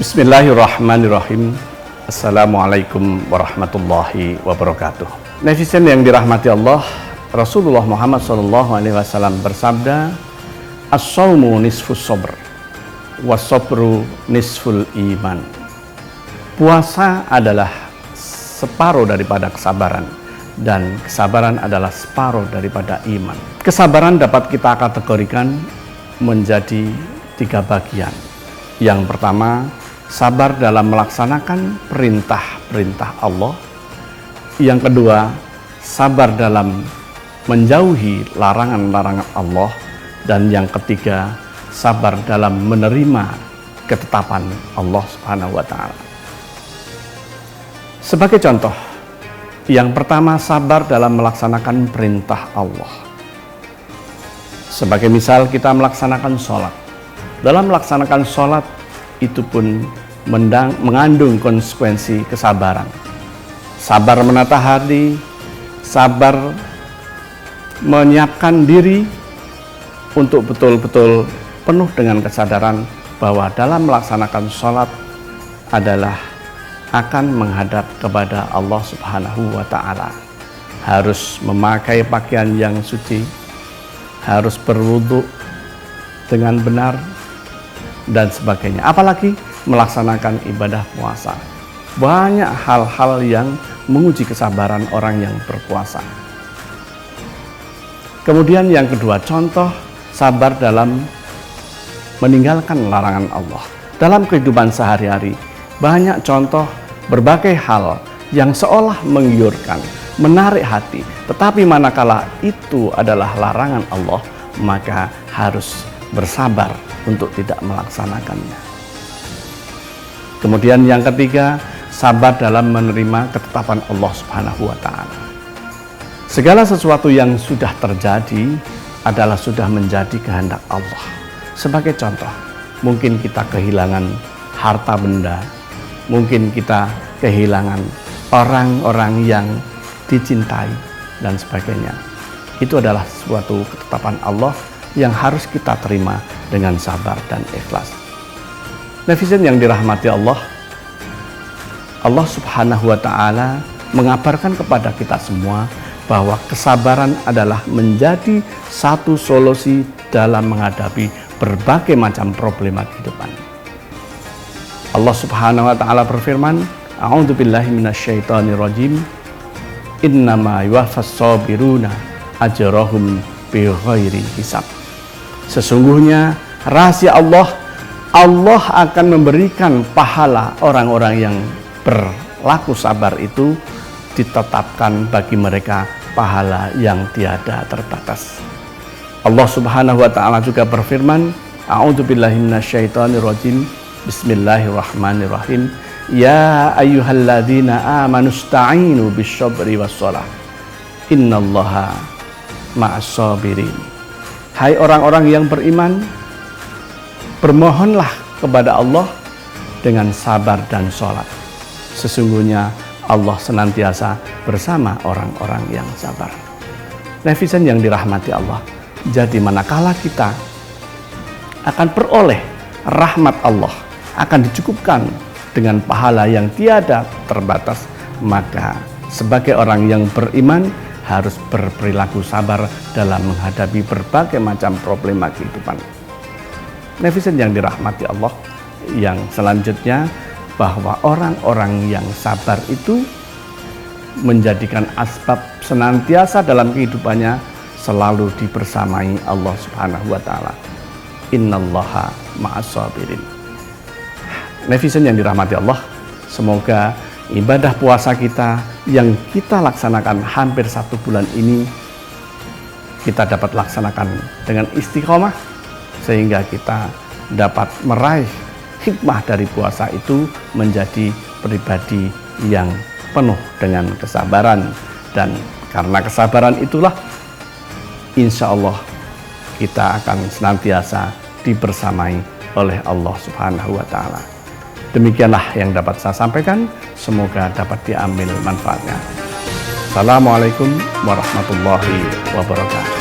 Bismillahirrahmanirrahim. Assalamualaikum warahmatullahi wabarakatuh. Netizen yang dirahmati Allah, Rasulullah Muhammad SAW bersabda, as-shaumu nisfus sabr, was-sabru nisful iman. Puasa adalah separuh daripada kesabaran, dan kesabaran adalah separuh daripada iman. Kesabaran dapat kita kategorikan menjadi 3 bagian. Yang pertama, sabar dalam melaksanakan perintah-perintah Allah. Yang kedua, sabar dalam menjauhi larangan-larangan Allah. Dan yang ketiga, sabar dalam menerima ketetapan Allah Subhanahu wa Ta'ala. Sebagai contoh, yang pertama, sabar dalam melaksanakan perintah Allah. Sebagai misal, kita melaksanakan sholat. Dalam melaksanakan sholat, itu pun mengandung konsekuensi kesabaran. Sabar menata hati, sabar menyiapkan diri untuk betul-betul penuh dengan kesadaran bahwa dalam melaksanakan sholat adalah akan menghadap kepada Allah Subhanahu wa Ta'ala. Harus memakai pakaian yang suci, harus berwudu dengan benar, dan sebagainya. Apalagi melaksanakan ibadah puasa. Banyak hal-hal yang menguji kesabaran orang yang berpuasa. Kemudian yang kedua, contoh sabar dalam meninggalkan larangan Allah. Dalam kehidupan sehari-hari, banyak contoh berbagai hal yang seolah menggiurkan, menarik hati. Tetapi manakala itu adalah larangan Allah, maka harus bersabar untuk tidak melaksanakannya. Kemudian yang ketiga, sabar dalam menerima ketetapan Allah Subhanahu wa Ta'ala. Segala sesuatu yang sudah terjadi adalah sudah menjadi kehendak Allah. Sebagai contoh, mungkin kita kehilangan harta benda, mungkin kita kehilangan orang-orang yang dicintai, dan sebagainya. Itu adalah suatu ketetapan Allah yang harus kita terima dengan sabar dan ikhlas. Netizen yang dirahmati Allah, Allah Subhanahu wa Ta'ala mengabarkan kepada kita semua bahwa kesabaran adalah menjadi satu solusi dalam menghadapi berbagai macam problema kehidupan. Allah Subhanahu wa Ta'ala berfirman, a'udzubillahi minasyaitonirrajim, innama yuwaffas sabiruna ajrahum bighairi hisab. Sesungguhnya rahasia Allah akan memberikan pahala orang-orang yang berlaku sabar itu, ditetapkan bagi mereka pahala yang tiada terbatas. Allah Subhanahu wa Ta'ala juga berfirman, a'udzubillahi minasyaitonirrajim, bismillahirrahmanirrahim, ya ayyuhalladzina amanu sta'inu bisyabri wassalah, innallaha ma'as sabirin. Hai orang-orang yang beriman, bermohonlah kepada Allah dengan sabar dan sholat. Sesungguhnya Allah senantiasa bersama orang-orang yang sabar. Netizen yang dirahmati Allah, jadi manakala kita akan peroleh rahmat Allah, akan dicukupkan dengan pahala yang tiada terbatas, maka sebagai orang yang beriman harus berperilaku sabar dalam menghadapi berbagai macam problema kehidupan. Netizen yang dirahmati Allah, yang selanjutnya, bahwa orang-orang yang sabar itu menjadikan asbab senantiasa dalam kehidupannya selalu dibersamai Allah Subhanahu wa Ta'ala. Innallaha ma'as sabirin. Netizen yang dirahmati Allah, semoga ibadah puasa kita yang kita laksanakan hampir 1 bulan ini kita dapat laksanakan dengan istiqomah, sehingga kita dapat meraih hikmah dari puasa itu menjadi pribadi yang penuh dengan kesabaran. Dan karena kesabaran itulah insya Allah kita akan senantiasa dibersamai oleh Allah Subhanahu wa Ta'ala. Demikianlah yang dapat saya sampaikan, semoga dapat diambil manfaatnya. Assalamualaikum warahmatullahi wabarakatuh.